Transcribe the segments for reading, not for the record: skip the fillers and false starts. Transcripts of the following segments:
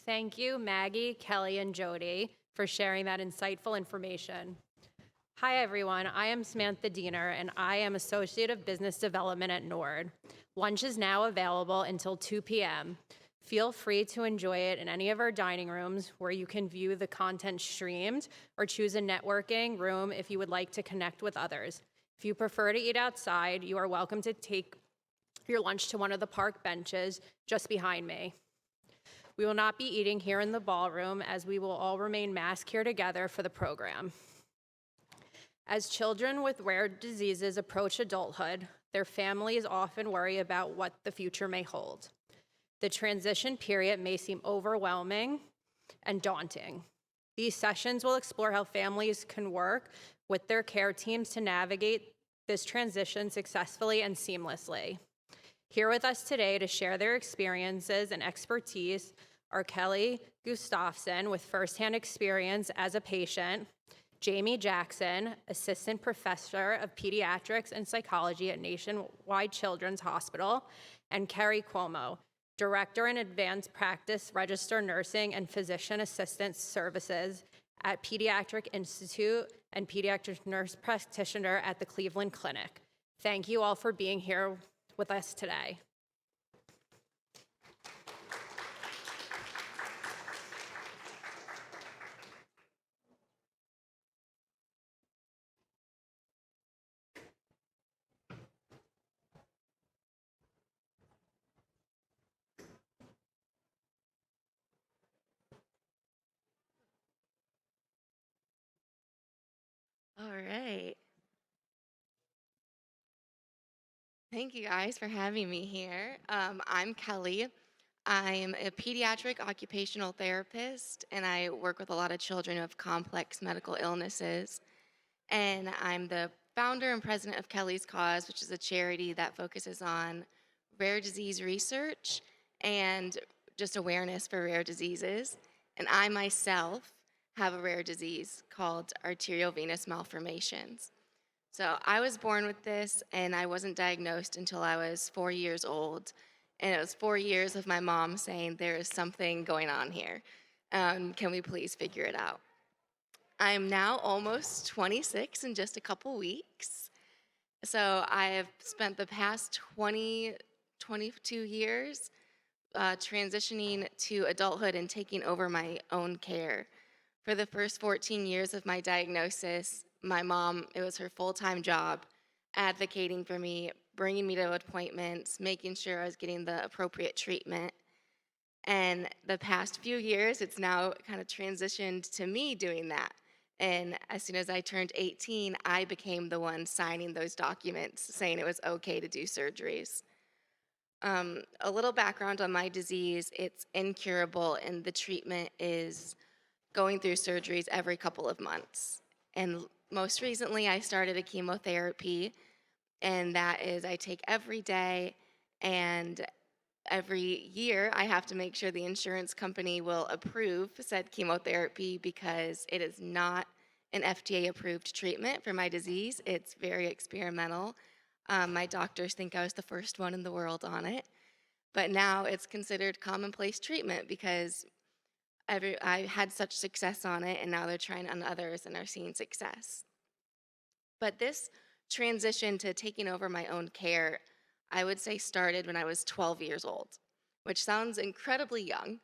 Thank you, Maggie, Kelly, and Jody, for sharing that insightful information. Hi, everyone. I am Samantha Diener, and I am Associate of Business Development at Nord. Lunch is now available until 2 p.m. Feel free to enjoy it in any of our dining rooms where you can view the content streamed or choose a networking room if you would like to connect with others. If you prefer to eat outside, you are welcome to take your lunch to one of the park benches just behind me. We will not be eating here in the ballroom as we will all remain masked here together for the program. As children with rare diseases approach adulthood, their families often worry about what the future may hold. The transition period may seem overwhelming and daunting. These sessions will explore how families can work with their care teams to navigate this transition successfully and seamlessly. Here with us today to share their experiences and expertise are Kelly Gustafson with firsthand experience as a patient, Jamie Jackson, Assistant Professor of Pediatrics and Psychology at Nationwide Children's Hospital, and Carrie Cuomo, Director in Advanced Practice Register Nursing and Physician Assistant Services at Pediatric Institute and Pediatric Nurse Practitioner at the Cleveland Clinic. Thank you all for being here with us today. All right. Thank you guys for having me here. I'm Kelly. I'm a pediatric occupational therapist, and I work with a lot of children who have complex medical illnesses. And I'm the founder and president of Kelly's Cause, which is a charity that focuses on rare disease research and just awareness for rare diseases. And I myself have a rare disease called arteriovenous malformations. So I was born with this, and I wasn't diagnosed until I was 4 years old. And it was 4 years of my mom saying, there is something going on here. Can we please figure it out? I'm now almost 26 in just a couple weeks. So I have spent the past 22 years transitioning to adulthood and taking over my own care. For the first 14 years of my diagnosis, my mom, it was her full-time job, advocating for me, bringing me to appointments, making sure I was getting the appropriate treatment. And the past few years, it's now kind of transitioned to me doing that. And as soon as I turned 18, I became the one signing those documents saying it was okay to do surgeries. A little background on my disease: it's incurable, and the treatment is going through surgeries every couple of months. And most recently, I started a chemotherapy, and that is I take every day, and every year I have to make sure the insurance company will approve said chemotherapy because it is not an FDA approved treatment for my disease. It's very experimental. My doctors think I was the first one in the world on it, but now it's considered commonplace treatment because I had such success on it, and now they're trying on others and are seeing success. But this transition to taking over my own care, I would say, started when I was 12 years old, which sounds incredibly young.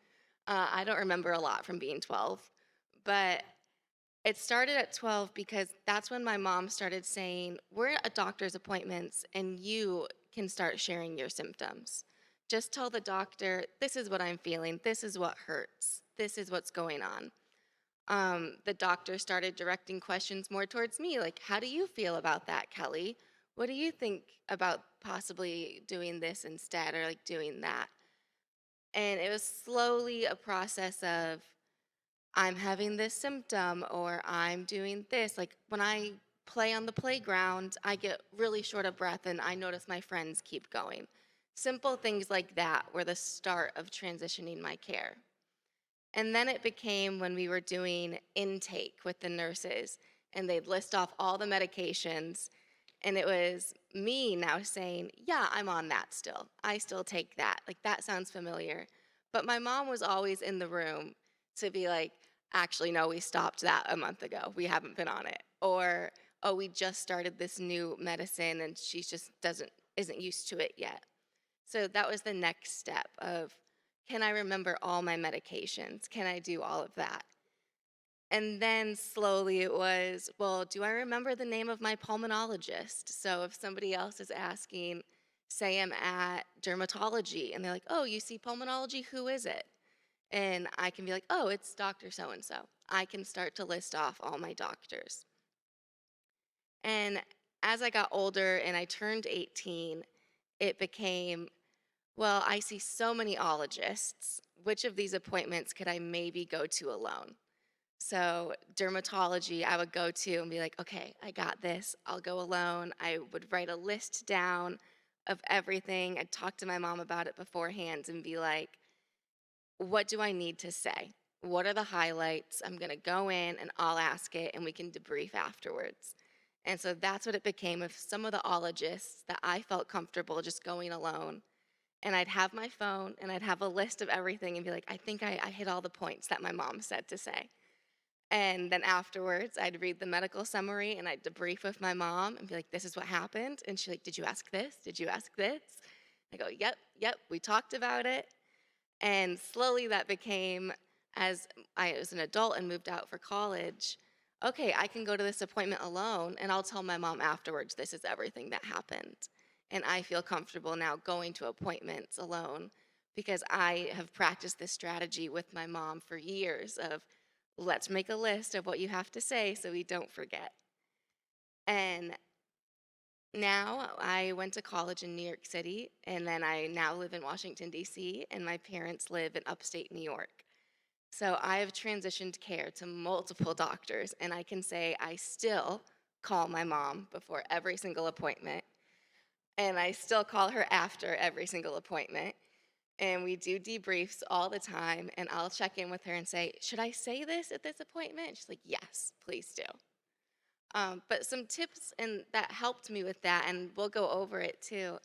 I don't remember a lot from being 12, but it started at 12 because that's when my mom started saying, we're at doctor's appointments and you can start sharing your symptoms. Just tell the doctor, this is what I'm feeling, this is what hurts, this is what's going on. The doctor started directing questions more towards me, like, how do you feel about that, Kelly? What do you think about possibly doing this instead, or like doing that? And it was slowly a process of, I'm having this symptom, or I'm doing this. Like when I play on the playground, I get really short of breath and I notice my friends keep going. Simple things like that were the start of transitioning my care. And then it became when we were doing intake with the nurses, and they'd list off all the medications, and it was me now saying, yeah, I'm on that still. I still take that. Like, that sounds familiar. But my mom was always in the room to be like, actually, no, we stopped that a month ago. We haven't been on it. Or, oh, we just started this new medicine and she just isn't used to it yet. So that was the next step of, can I remember all my medications? Can I do all of that? And then slowly it was, well, do I remember the name of my pulmonologist? So if somebody else is asking, say I'm at dermatology and they're like, oh, you see pulmonology, who is it? And I can be like, oh, it's Dr. So and so. I can start to list off all my doctors. And as I got older and I turned 18, it became, well, I see so many ologists. Which of these appointments could I maybe go to alone? So, dermatology, I would go to and be like, okay, I got this. I'll go alone. I would write a list down of everything. I'd talk to my mom about it beforehand and be like, what do I need to say? What are the highlights? I'm going to go in and I'll ask it and we can debrief afterwards. And so that's what it became of some of the ologists that I felt comfortable just going alone. And I'd have my phone and I'd have a list of everything and be like, I think I hit all the points that my mom said to say. And then afterwards, I'd read the medical summary and I'd debrief with my mom and be like, this is what happened. And she's like, did you ask this? Did you ask this? I go, yep, we talked about it. And slowly that became, as I was an adult and moved out for college, okay, I can go to this appointment alone and I'll tell my mom afterwards this is everything that happened. And I feel comfortable now going to appointments alone because I have practiced this strategy with my mom for years of let's make a list of what you have to say so we don't forget. And now I went to college in New York City, and then I now live in Washington, D.C., and my parents live in upstate New York. So I have transitioned care to multiple doctors, and I can say I still call my mom before every single appointment, and I still call her after every single appointment. And we do debriefs all the time, and I'll check in with her and say, should I say this at this appointment? And she's like, yes, please do. But some tips and that helped me with that, and we'll go over it too,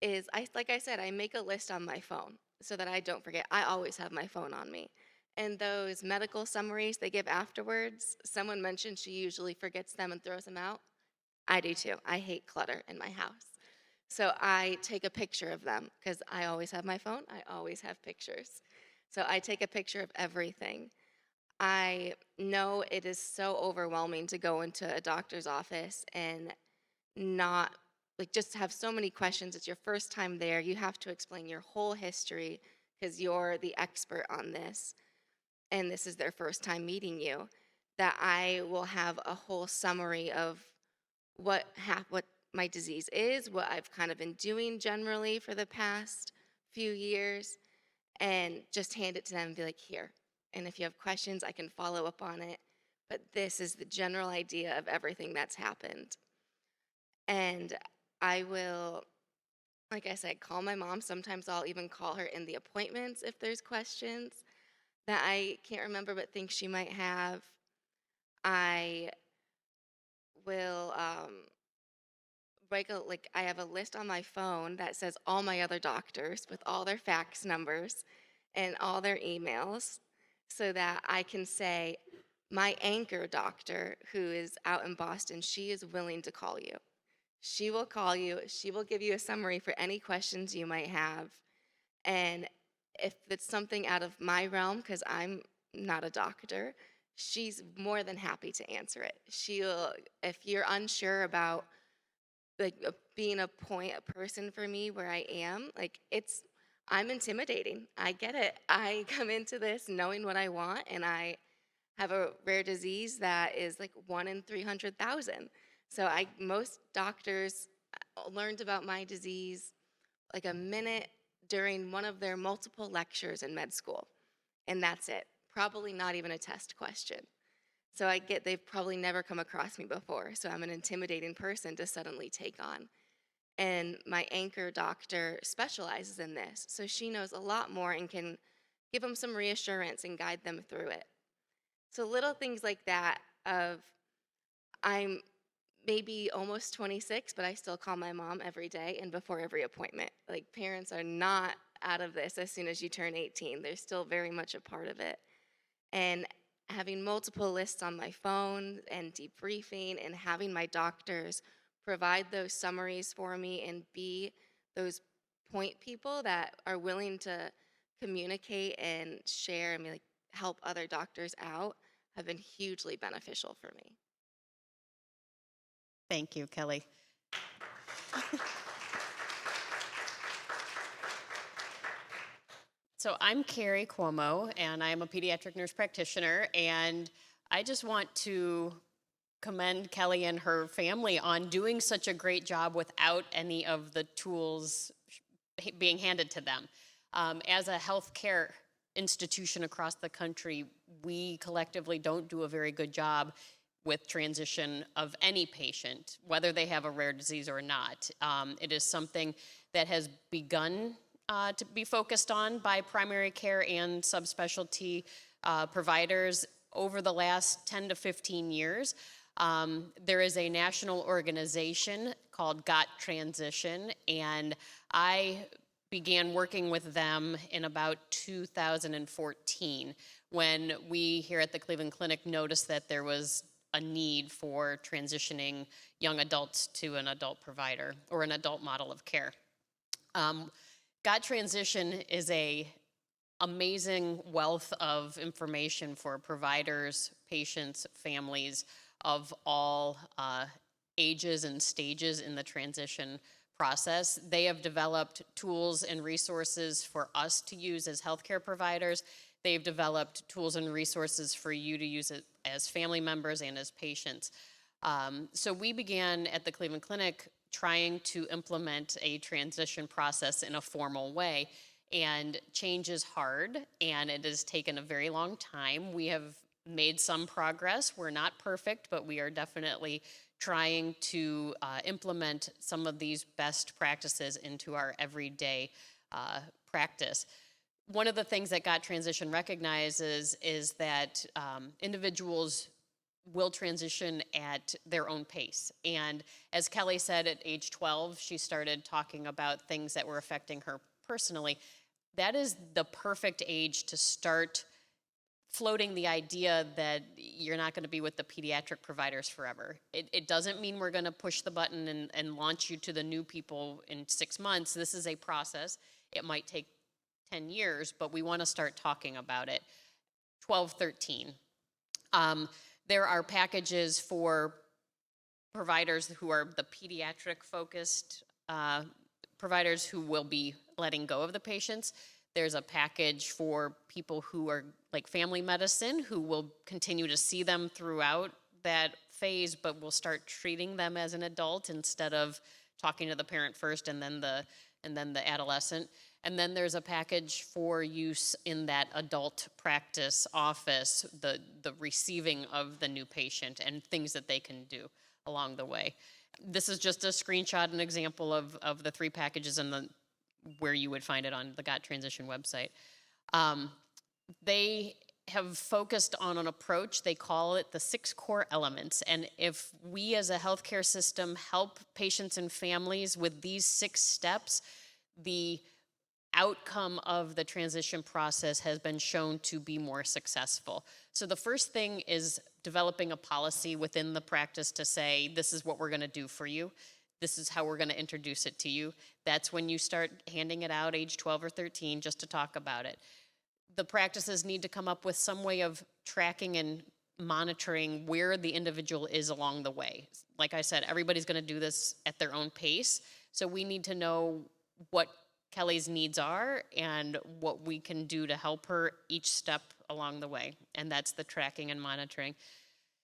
is like I said, I make a list on my phone so that I don't forget. I always have my phone on me. And those medical summaries they give afterwards, someone mentioned she usually forgets them and throws them out. I do too. I hate clutter in my house. So I take a picture of them because I always have my phone. I always have pictures. So I take a picture of everything. I know it is so overwhelming to go into a doctor's office and not like just have so many questions. It's your first time there. You have to explain your whole history because you're the expert on this and this is their first time meeting you. That I will have a whole summary of what my disease is, what I've kind of been doing generally for the past few years, and just hand it to them and be like, here. And if you have questions, I can follow up on it. But this is the general idea of everything that's happened. And I will, like I said, call my mom. Sometimes I'll even call her in the appointments if there's questions that I can't remember but think she might have. I will like I have a list on my phone that says all my other doctors with all their fax numbers and all their emails so that I can say my anchor doctor who is out in Boston, she is willing to call you. She will call you, she will give you a summary for any questions you might have. And if it's something out of my realm cuz I'm not a doctor, she's more than happy to answer it. She'll if you're unsure about like being a person for me where I am, like I'm intimidating. I get it. I come into this knowing what I want and I have a rare disease that is like 1 in 300,000. So most doctors learned about my disease like a minute during one of their multiple lectures in med school. And that's it. Probably not even a test question. So they've probably never come across me before. So I'm an intimidating person to suddenly take on. And my anchor doctor specializes in this. So she knows a lot more and can give them some reassurance and guide them through it. So little things like that of I'm maybe almost 26, but I still call my mom every day and before every appointment. Like parents are not out of this as soon as you turn 18. They're still very much a part of it. And having multiple lists on my phone and debriefing and having my doctors provide those summaries for me and be those point people that are willing to communicate and share and like help other doctors out have been hugely beneficial for me. Thank you, Kelly. So I'm Carrie Cuomo, and I'm a pediatric nurse practitioner, and I just want to commend Kelly and her family on doing such a great job without any of the tools being handed to them. As a healthcare institution across the country, we collectively don't do a very good job with transition of any patient, whether they have a rare disease or not. It is something that has begun to be focused on by primary care and subspecialty providers over the last 10 to 15 years. There is a national organization called Got Transition, and I began working with them in about 2014 when we here at the Cleveland Clinic noticed that there was a need for transitioning young adults to an adult provider or an adult model of care. Got Transition is a amazing wealth of information for providers, patients, families of all ages and stages in the transition process. They have developed tools and resources for us to use as healthcare providers. They've developed tools and resources for you to use it as family members and as patients. So we began at the Cleveland Clinic trying to implement a transition process in a formal way. And change is hard, and it has taken a very long time. We have made some progress. We're not perfect, but we are definitely trying to implement some of these best practices into our everyday practice. One of the things that Got Transition recognizes is that individuals will transition at their own pace. And as Kelly said, at age 12, she started talking about things that were affecting her personally. That is the perfect age to start floating the idea that you're not going to be with the pediatric providers forever. It doesn't mean we're going to push the button and launch you to the new people in 6 months. This is a process. It might take 10 years, but we want to start talking about it. 12, 13. There are packages for providers who are the pediatric focused providers who will be letting go of the patients. There's a package for people who are like family medicine who will continue to see them throughout that phase, but will start treating them as an adult instead of talking to the parent first and then the adolescent. And then there's a package for use in that adult practice office, the receiving of the new patient and things that they can do along the way. This is just a screenshot, an example of the 3 packages and where you would find it on the Got Transition website. They have focused on an approach, they call it the 6 core elements. And if we as a healthcare system help patients and families with these 6 steps, the outcome of the transition process has been shown to be more successful. So the first thing is developing a policy within the practice to say, this is what we're going to do for you. This is how we're going to introduce it to you. That's when you start handing it out, age 12 or 13, just to talk about it. The practices need to come up with some way of tracking and monitoring where the individual is along the way. Like I said, everybody's going to do this at their own pace. So we need to know what Kelly's needs are and what we can do to help her each step along the way. And that's the tracking and monitoring.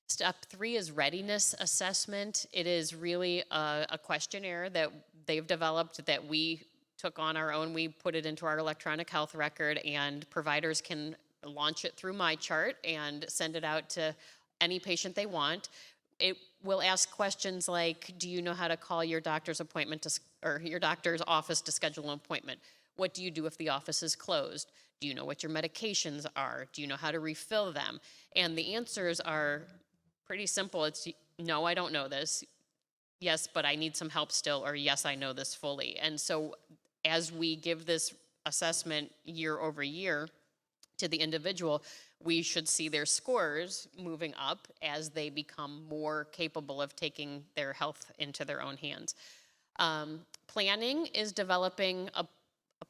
Step 3 is readiness assessment. It is really a questionnaire that they've developed that we took on our own. We put it into our electronic health record, and providers can launch it through MyChart and send it out to any patient they want. It will ask questions like, do you know how to call your doctor's appointment or your doctor's office to schedule an appointment? What do you do if the office is closed? Do you know what your medications are? Do you know how to refill them? And the answers are pretty simple. It's no, I don't know this. Yes, but I need some help still, or yes, I know this fully. And so as we give this assessment year over year to the individual, we should see their scores moving up as they become more capable of taking their health into their own hands. Planning is developing a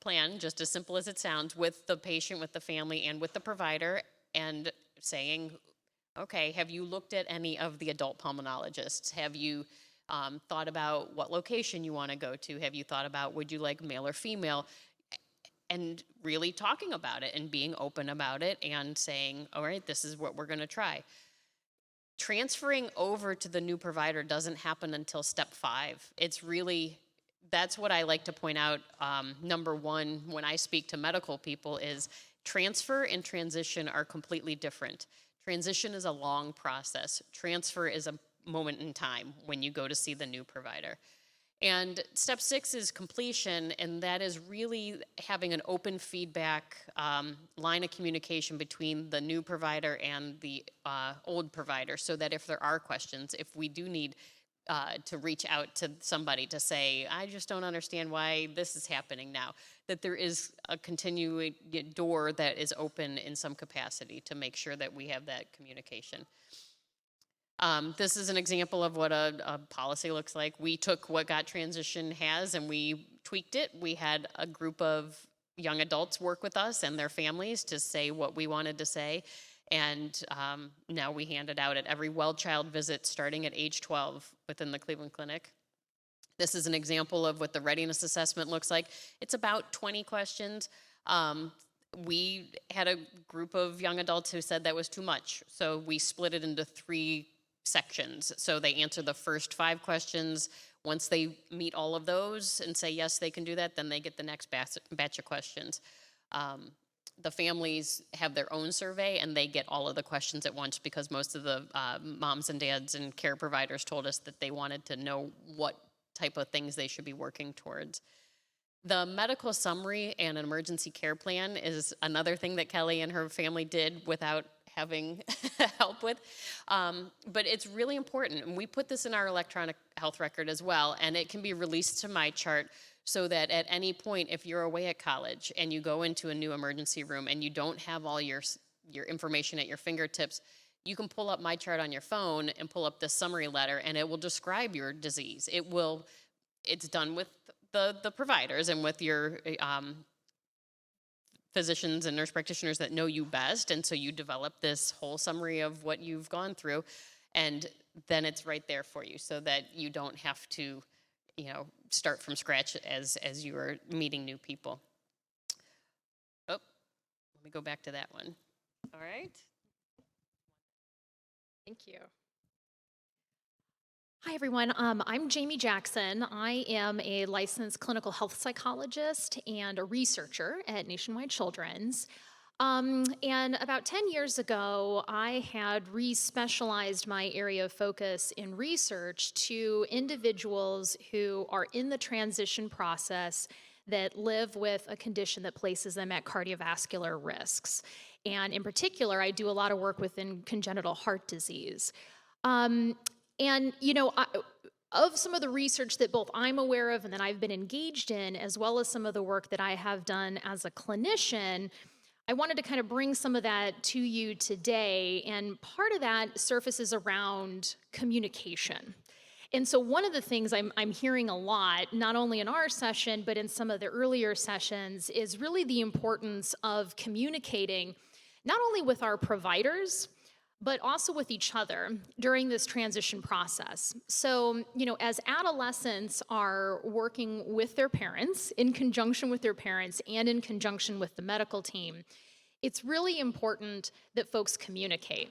plan, just as simple as it sounds, with the patient, with the family, and with the provider, and saying, okay, have you looked at any of the adult pulmonologists? Have you thought about what location you want to go to? Have you thought about, would you like male or female? And really talking about it and being open about it and saying, all right, this is what we're going to try. Transferring over to the new provider doesn't happen until step 5. It's really, that's what I like to point out. Number one, when I speak to medical people, is transfer and transition are completely different. Transition is a long process. Transfer is a moment in time when you go to see the new provider. And step 6 is completion, and that is really having an open feedback line of communication between the new provider and the old provider, so that if there are questions, if we do need to reach out to somebody to say, I just don't understand why this is happening now, that there is a continuing door that is open in some capacity to make sure that we have that communication. This is an example of what a policy looks like. We took what Got Transition has and we tweaked it. We had a group of young adults work with us and their families to say what we wanted to say. And now we hand it out at every well child visit starting at age 12 within the Cleveland Clinic. This is an example of what the readiness assessment looks like. It's about 20 questions. We had a group of young adults who said that was too much. So we split it into 3 sections. So they answer the first 5 questions. Once they meet all of those and say, yes, they can do that, then they get the next batch of questions. The families have their own survey and they get all of the questions at once, because most of the moms and dads and care providers told us that they wanted to know what type of things they should be working towards. The medical summary and an emergency care plan is another thing that Kelly and her family did without having help with. But it's really important. And we put this in our electronic health record as well, and it can be released to MyChart, so that at any point, if you're away at college and you go into a new emergency room and you don't have all your information at your fingertips, you can pull up MyChart on your phone and pull up the summary letter, and it will describe your disease. It's done with the providers and with your physicians and nurse practitioners that know you best, and so you develop this whole summary of what you've gone through, and then it's right there for you, so that you don't have to, start from scratch as you are meeting new people. Oh, let me go back to that one. All right. Thank you. Hi, everyone. I'm Jamie Jackson. I am a licensed clinical health psychologist and a researcher at Nationwide Children's. And about 10 years ago, I had re-specialized my area of focus in research to individuals who are in the transition process that live with a condition that places them at cardiovascular risks. And in particular, I do a lot of work within congenital heart disease. Of some of the research that both I'm aware of and that I've been engaged in, as well as some of the work that I have done as a clinician, I wanted to kind of bring some of that to you today, and part of that surfaces around communication. And so one of the things I'm hearing a lot, not only in our session, but in some of the earlier sessions, is really the importance of communicating not only with our providers, but also with each other during this transition process. So, as adolescents are working with their parents, in conjunction with their parents and in conjunction with the medical team, it's really important that folks communicate.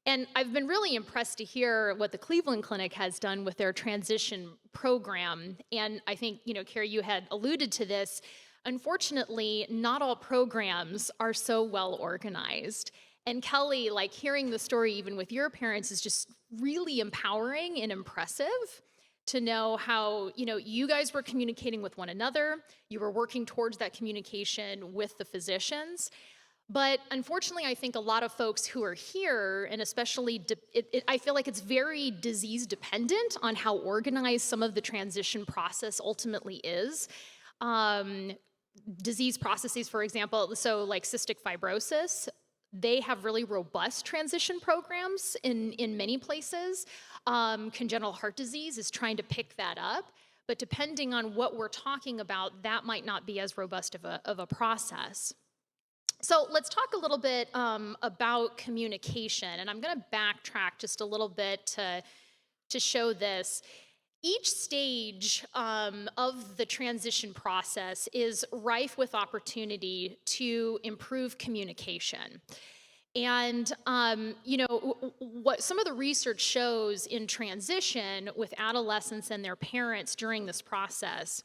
And I've been really impressed to hear what the Cleveland Clinic has done with their transition program. And I think, Carrie, you had alluded to this. Unfortunately, not all programs are so well organized. And Kelly, hearing the story even with your parents is just really empowering and impressive to know how, you guys were communicating with one another, you were working towards that communication with the physicians. But unfortunately, I think a lot of folks who are here, and especially, I feel like it's very disease dependent on how organized some of the transition process ultimately is. disease processes, for example, so like cystic fibrosis, they have really robust transition programs in many places. Congenital heart disease is trying to pick that up, but depending on what we're talking about, that might not be as robust of a process. So let's talk a little bit about communication, and I'm going to backtrack just a little bit to show this. Each stage of the transition process is rife with opportunity to improve communication. And, what some of the research shows in transition with adolescents and their parents during this process,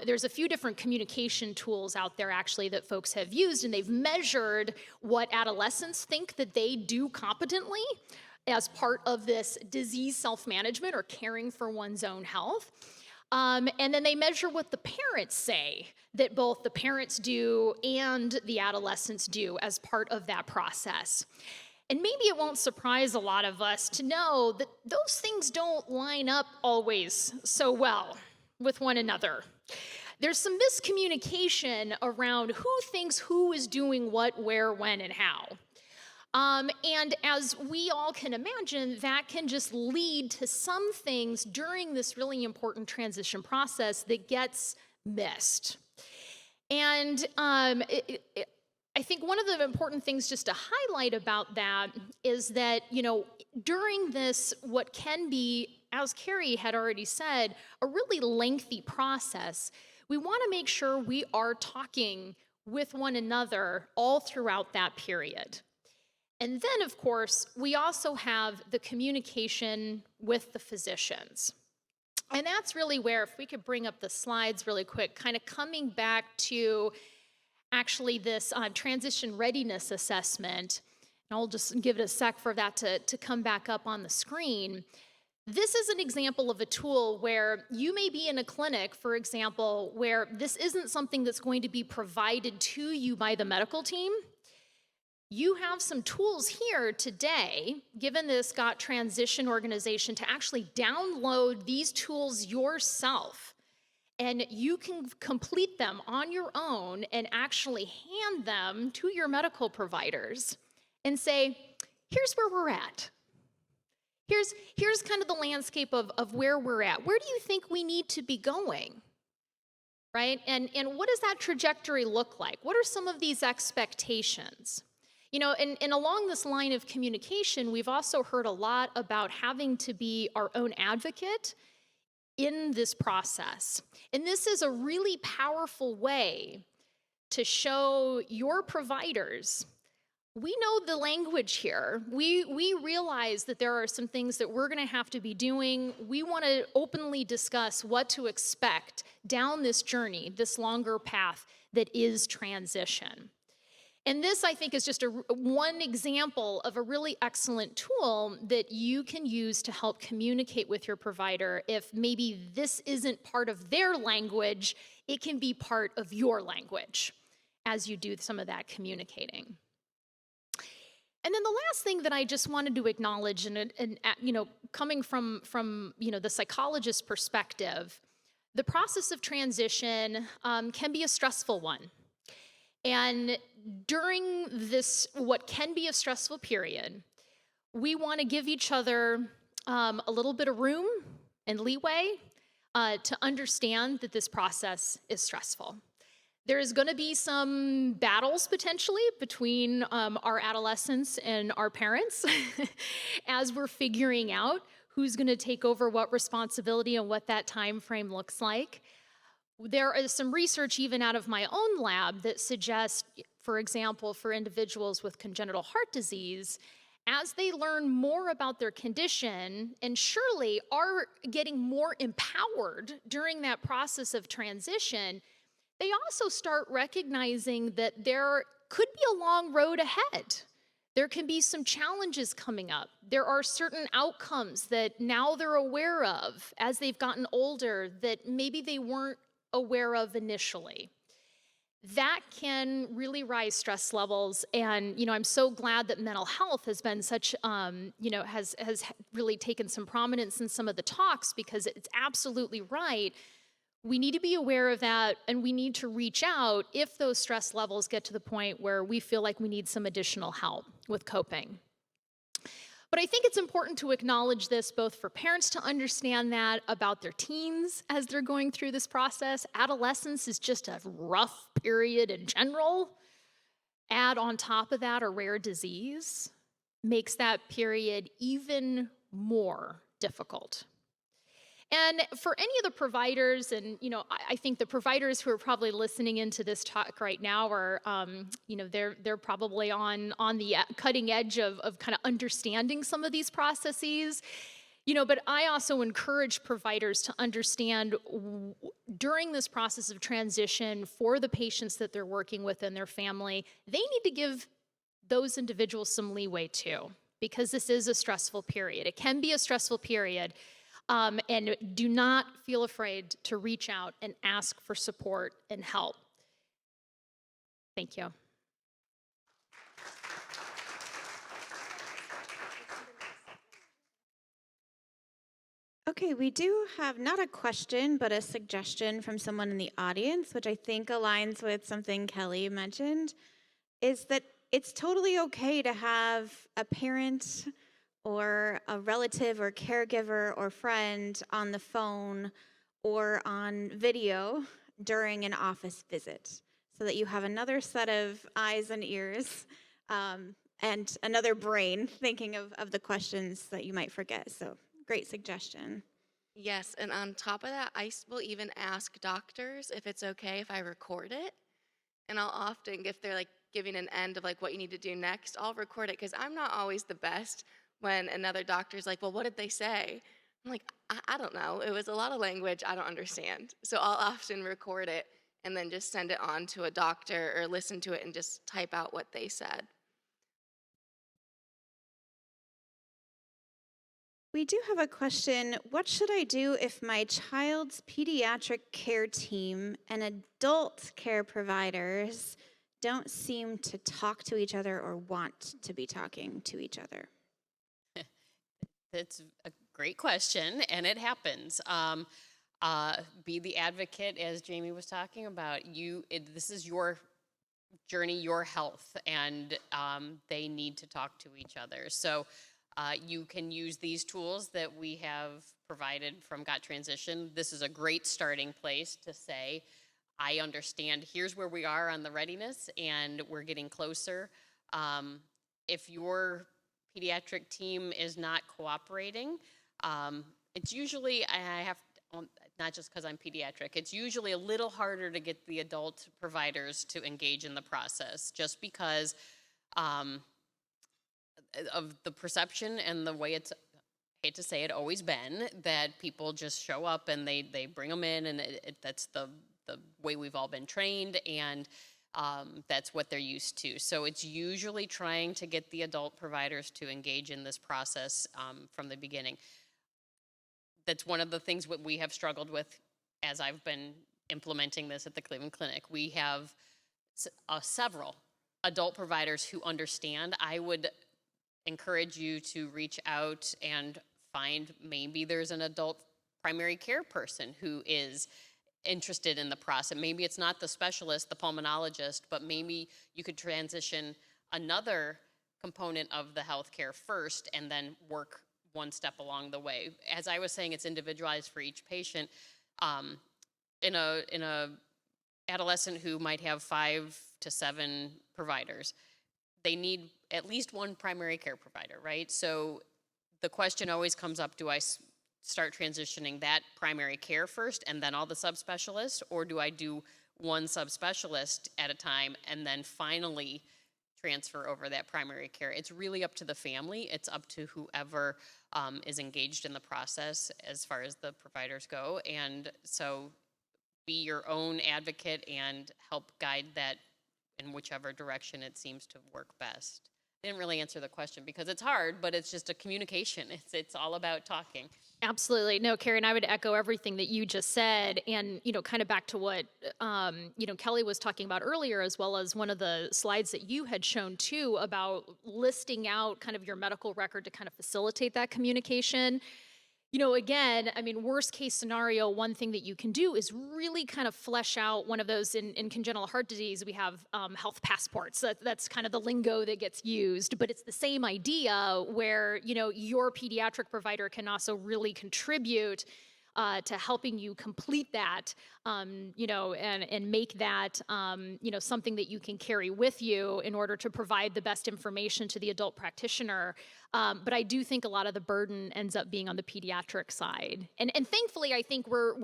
there's a few different communication tools out there actually that folks have used, and they've measured what adolescents think that they do competently as part of this disease self-management or caring for one's own health. And then they measure what the parents say that both the parents do and the adolescents do as part of that process. And maybe it won't surprise a lot of us to know that those things don't line up always so well with one another. There's some miscommunication around who thinks who is doing what, where, when, and how. And as we all can imagine, that can just lead to some things during this really important transition process that gets missed. And I think one of the important things just to highlight about that is that, during this, what can be, as Carrie had already said, a really lengthy process, we want to make sure we are talking with one another all throughout that period. And then, of course, we also have the communication with the physicians. And that's really where, if we could bring up the slides really quick, kind of coming back to actually this transition readiness assessment, and I'll just give it a sec for that to come back up on the screen. This is an example of a tool where you may be in a clinic, for example, where this isn't something that's going to be provided to you by the medical team. You have some tools here today, given the Scott Transition Organization, to actually download these tools yourself. And you can complete them on your own and actually hand them to your medical providers and say, here's where we're at. Here's kind of the landscape of where we're at. Where do you think we need to be going? Right? And what does that trajectory look like? What are some of these expectations? And along this line of communication, we've also heard a lot about having to be our own advocate in this process. And this is a really powerful way to show your providers, we know the language here. We realize that there are some things that we're going to have to be doing. We want to openly discuss what to expect down this journey, this longer path that is transition. And this, I think, is just one example of a really excellent tool that you can use to help communicate with your provider. If maybe this isn't part of their language, it can be part of your language as you do some of that communicating. And then the last thing that I just wanted to acknowledge, and coming from the psychologist perspective, the process of transition can be a stressful one. And during this, what can be a stressful period, we want to give each other a little bit of room and leeway to understand that this process is stressful. There's going to be some battles potentially between our adolescents and our parents as we're figuring out who's going to take over what responsibility and what that time frame looks like. There is some research even out of my own lab that suggests, for example, for individuals with congenital heart disease, as they learn more about their condition and surely are getting more empowered during that process of transition, they also start recognizing that there could be a long road ahead. There can be some challenges coming up. There are certain outcomes that now they're aware of as they've gotten older that maybe they weren't aware of initially. That can really rise stress levels, and I'm so glad that mental health has been such has really taken some prominence in some of the talks, because it's absolutely right. we need to be aware of that, and we need to reach out if those stress levels get to the point where we feel like we need some additional help with coping. But I think it's important to acknowledge this both for parents to understand that about their teens as they're going through this process. Adolescence is just a rough period in general. Add on top of that a rare disease, makes that period even more difficult. And for any of the providers, and I think the providers who are probably listening into this talk right now are, they're probably on the cutting edge of kind of understanding some of these processes. But I also encourage providers to understand during this process of transition for the patients that they're working with and their family, they need to give those individuals some leeway too, because this is a stressful period. It can be a stressful period. And do not feel afraid to reach out and ask for support and help. Thank you. Okay, we do have not a question, but a suggestion from someone in the audience, which I think aligns with something Kelly mentioned, is that it's totally okay to have a parent or a relative or caregiver or friend on the phone or on video during an office visit, so that you have another set of eyes and ears and another brain thinking of the questions that you might forget. So great suggestion. Yes, and on top of that, I will even ask doctors if it's okay if I record it. And I'll often, if they're like giving an end of like what you need to do next, I'll record it, because I'm not always the best when another doctor's like, well, what did they say? I'm like, I don't know. It was a lot of language I don't understand. So I'll often record it and then just send it on to a doctor or listen to it and just type out what they said. We do have a question. What should I do if my child's pediatric care team and adult care providers don't seem to talk to each other or want to be talking to each other? That's a great question, and it happens. Be the advocate, as Jamie was talking about. This is your journey, your health, and they need to talk to each other. So you can use these tools that we have provided from Got Transition. This is a great starting place to say, I understand, here's where we are on the readiness, and we're getting closer. If your pediatric team is not cooperating, it's usually, not just because I'm pediatric, it's usually a little harder to get the adult providers to engage in the process, just because of the perception and the way it's, I hate to say it, always been, that people just show up and they bring them in, and that's the way we've all been trained, and that's what they're used to. So it's usually trying to get the adult providers to engage in this process from the beginning. That's one of the things that we have struggled with as I've been implementing this at the Cleveland Clinic. We have several adult providers who understand. I would encourage you to reach out and find, maybe there's an adult primary care person who is interested in the process. Maybe it's not the specialist, the pulmonologist, but maybe you could transition another component of the healthcare first and then work one step along the way. As I was saying, it's individualized for each patient. In a adolescent who might have 5 to 7 providers, they need at least one primary care provider, right? So the question always comes up, do I start transitioning that primary care first and then all the subspecialists, or do I do one subspecialist at a time and then finally transfer over that primary care? It's really up to the family. It's up to whoever is engaged in the process as far as the providers go. And so be your own advocate and help guide that in whichever direction it seems to work best. I didn't really answer the question because it's hard, but it's just a communication. It's all about talking. Absolutely. No, Karen, I would echo everything that you just said. And, kind of back to what, Kelly was talking about earlier, as well as one of the slides that you had shown too, about listing out kind of your medical record to kind of facilitate that communication. Again, I mean, worst case scenario, one thing that you can do is really kind of flesh out one of those in congenital heart disease. We have health passports. That's kind of the lingo that gets used, but it's the same idea where, your pediatric provider can also really contribute to helping you complete that, and make that, something that you can carry with you in order to provide the best information to the adult practitioner. But I do think a lot of the burden ends up being on the pediatric side. And thankfully, I think we're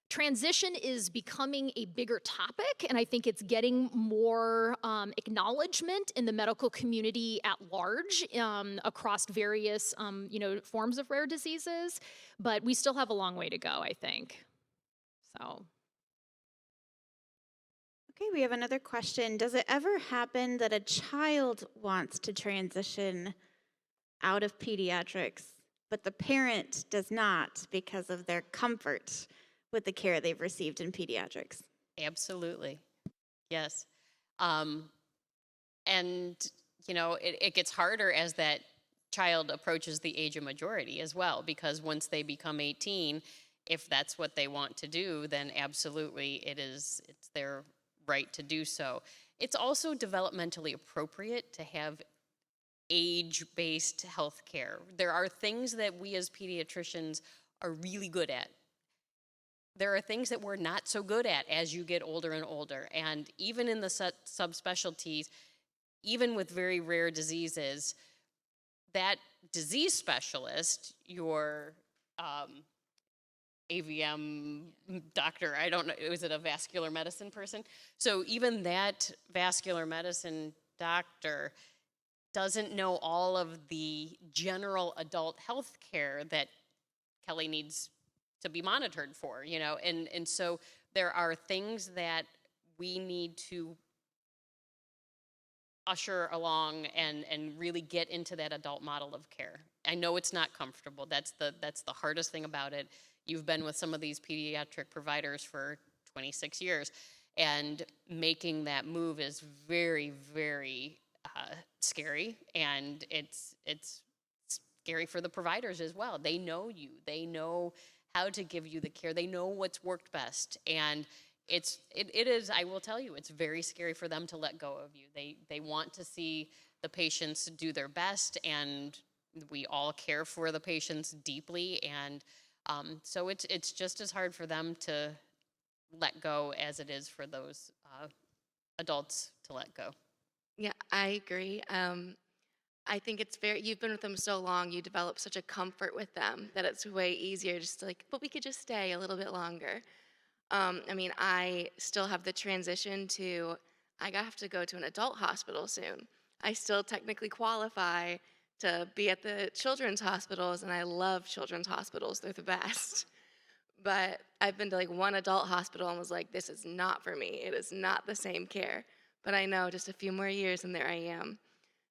transition is becoming a bigger topic, and I think it's getting more acknowledgement in the medical community at large across various, forms of rare diseases. But we still have a long way to go, I think. So. Okay, we have another question. Does it ever happen that a child wants to transition out of pediatrics, but the parent does not because of their comfort with the care they've received in pediatrics? Absolutely. Yes. And, it gets harder as that child approaches the age of majority as well, because once they become 18, if that's what they want to do, then absolutely it's their right to do so. It's also developmentally appropriate to have age-based health care. There are things that we as pediatricians are really good at. There are things that we're not so good at as you get older and older. And even in the subspecialties, even with very rare diseases, that disease specialist, your AVM doctor, I don't know, was it a vascular medicine person? So even that vascular medicine doctor doesn't know all of the general adult health care that Kelly needs to be monitored for, and so there are things that we need to usher along and really get into that adult model of care. I know it's not comfortable. That's the hardest thing about it. You've been with some of these pediatric providers for 26 years, and making that move is very, very scary, and it's scary for the providers as well. They know you. They know how to give you the care. They know what's worked best, and it is, I will tell you, it's very scary for them to let go of you. They want to see the patients do their best, and we all care for the patients deeply, and so it's just as hard for them to let go as it is for those adults to let go. Yeah, I agree. I think you've been with them so long, you develop such a comfort with them that it's way easier just to but we could just stay a little bit longer. I still have the transition I have to go to an adult hospital soon. I still technically qualify to be at the children's hospitals, and I love children's hospitals. They're the best. But I've been to one adult hospital and was like, this is not for me. It is not the same care. But I know just a few more years and there I am.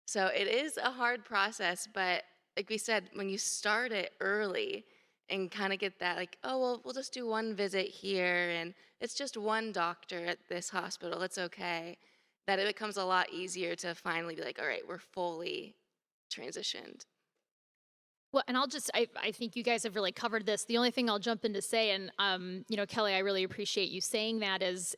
So it is a hard process, but like we said, when you start it early and kind of get that we'll just do one visit here and it's just one doctor at this hospital, it's okay, that it becomes a lot easier to finally be all right, we're fully transitioned. Well, and I think you guys have really covered this. The only thing I'll jump in to say, and, Kelly, I really appreciate you saying that, is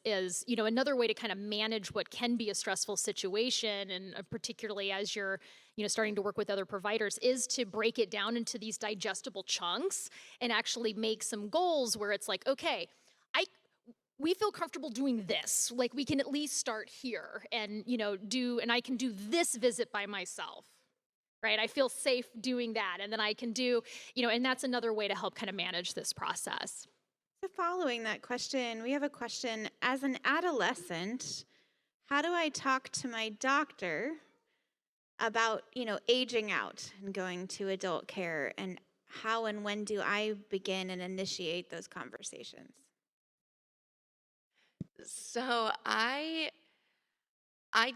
another way to kind of manage what can be a stressful situation, and particularly as you're, starting to work with other providers, is to break it down into these digestible chunks and actually make some goals where it's okay, we feel comfortable doing this. We can at least start here and, and I can do this visit by myself. Right? I feel safe doing that. And then I can do, and that's another way to help kind of manage this process. So following that question, we have a question. As an adolescent, how do I talk to my doctor about, aging out and going to adult care? And how and when do I begin and initiate those conversations? So I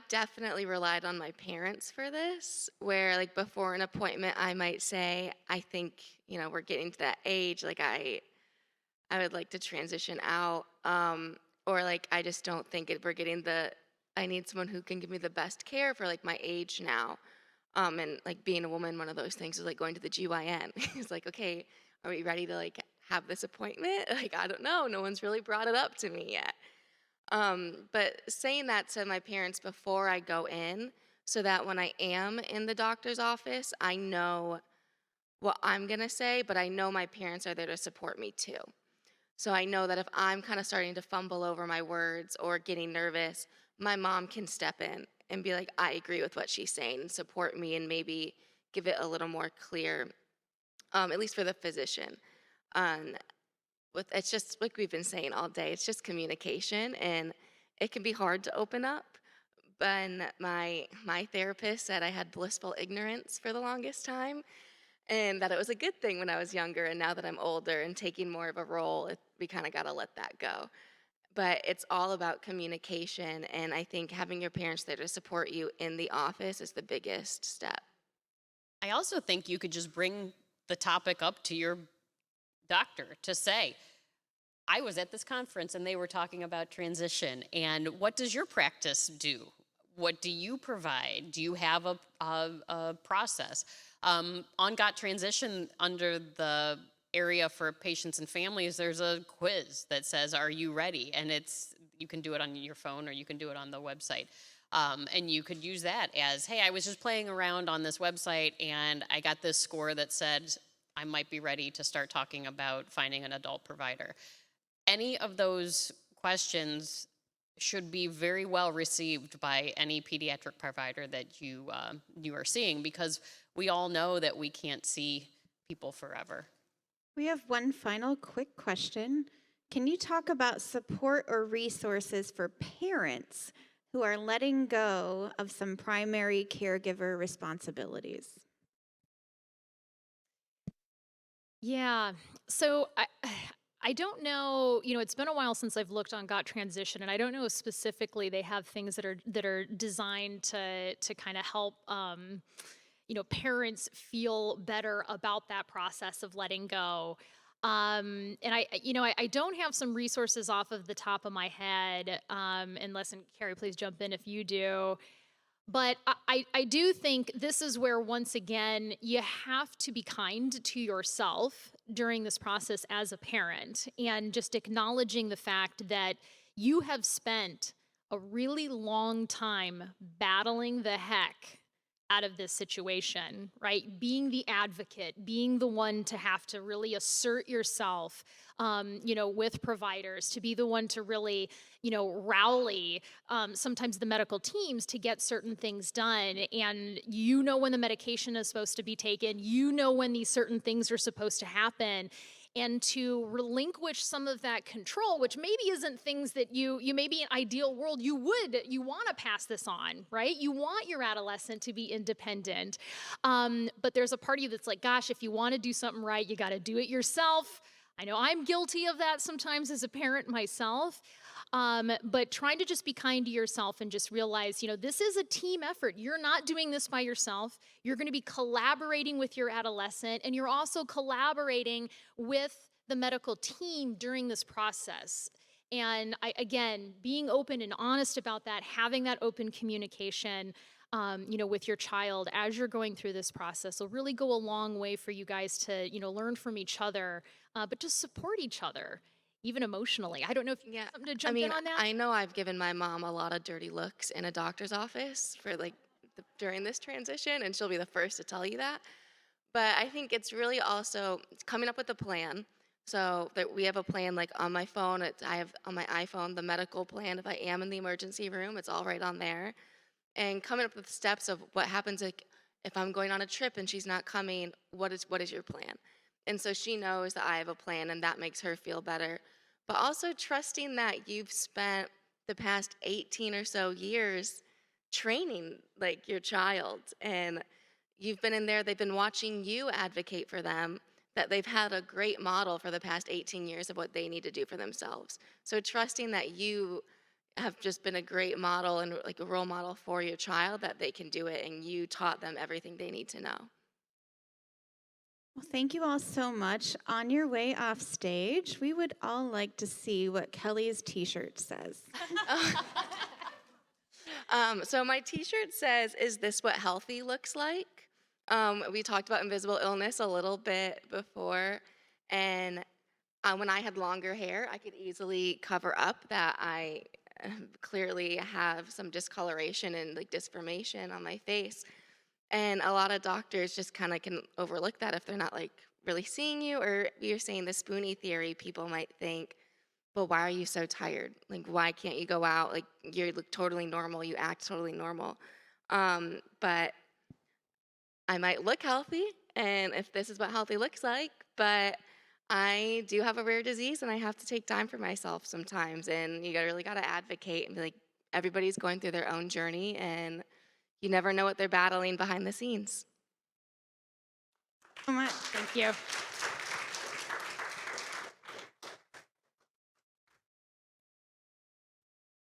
definitely relied on my parents for this, where before an appointment, I might say, I think, we're getting to that age, I would like to transition out, or I just don't think we're getting I need someone who can give me the best care for my age now. And being a woman, one of those things is going to the GYN. It's okay, are we ready to like have this appointment? Like, I don't know. No one's really brought it up to me yet. But saying that to my parents before I go in, so that when I am in the doctor's office, I know what I'm going to say, but I know my parents are there to support me too. So I know that if I'm kind of starting to fumble over my words or getting nervous, my mom can step in and be like, I agree with what she's saying, and support me and maybe give it a little more clear, at least for the physician. Um, it's just like we've been saying all day, it's just communication, and it can be hard to open up. But my therapist said I had blissful ignorance for the longest time, and that it was a good thing when I was younger. And now that I'm older and taking more of a role, we kind of got to let that go. But it's all about communication, and I think having your parents there to support you in the office is the biggest step. I also think you could just bring the topic up to your doctor to say, I was at this conference and they were talking about transition, and what does your practice do? What do you provide? Do you have a process? On Got Transition, under the area for patients and families, there's a quiz that says, are you ready? And you can do it on your phone or you can do it on the website. And you could use that as, hey, I was just playing around on this website and I got this score that said I might be ready to start talking about finding an adult provider. Any of those questions should be very well received by any pediatric provider that you are seeing, because we all know that we can't see people forever. We have one final quick question. Can you talk about support or resources for parents who are letting go of some primary caregiver responsibilities? Yeah. So I don't know, it's been a while since I've looked on Got Transition, and I don't know if specifically they have things that are designed to kind of help parents feel better about that process of letting go. And I don't have some resources off of the top of my head, unless, and Carrie, please jump in if you do. But I do think this is where, once again, you have to be kind to yourself during this process as a parent, and just acknowledging the fact that you have spent a really long time battling the heck out of this situation, right? Being the advocate, being the one to have to really assert yourself, with providers, to be the one to really, rally sometimes the medical teams to get certain things done. And when the medication is supposed to be taken, when these certain things are supposed to happen. And to relinquish some of that control, which maybe isn't things that you maybe in ideal world you want to pass this on, right? You want your adolescent to be independent. But there's a part of you that's like, gosh, if you want to do something right, you got to do it yourself. I know I'm guilty of that sometimes as a parent myself. But trying to just be kind to yourself and just realize, this is a team effort. You're not doing this by yourself. You're going to be collaborating with your adolescent, and you're also collaborating with the medical team during this process. And again, being open and honest about that, having that open communication, with your child as you're going through this process will really go a long way for you guys to, learn from each other, but just support each other. Even emotionally. I don't know if you have something to jump in on that. I know I've given my mom a lot of dirty looks in a doctor's office for during this transition, and she'll be the first to tell you that. But I think it's really also coming up with a plan. So that we have a plan, like on my phone, I have on my iPhone the medical plan. If I am in the emergency room, it's all right on there. And coming up with steps of what happens if I'm going on a trip and she's not coming, what is your plan? And so she knows that I have a plan, and that makes her feel better. But also trusting that you've spent the past 18 or so years training your child, and you've been in there, they've been watching you advocate for them, that they've had a great model for the past 18 years of what they need to do for themselves. So trusting that you have just been a great model and a role model for your child, that they can do it, and you taught them everything they need to know. Well, thank you all so much. On your way off stage, we would all like to see what Kelly's t-shirt says. So my t-shirt says, "Is this what healthy looks like?" We talked about invisible illness a little bit before, And when I had longer hair, I could easily cover up that I clearly have some discoloration and like disformation on my face. And a lot of doctors just kind of can overlook that if they're not like really seeing you, or you're saying the spoonie theory, people might think, but why are you so tired? Like, why can't you go out? Like, you look totally normal, you act totally normal. But I might look healthy, and if this is what healthy looks like, but I do have a rare disease and I have to take time for myself sometimes. And you really got to advocate and be like, everybody's going through their own journey, and you never know what they're battling behind the scenes. So much. Thank you.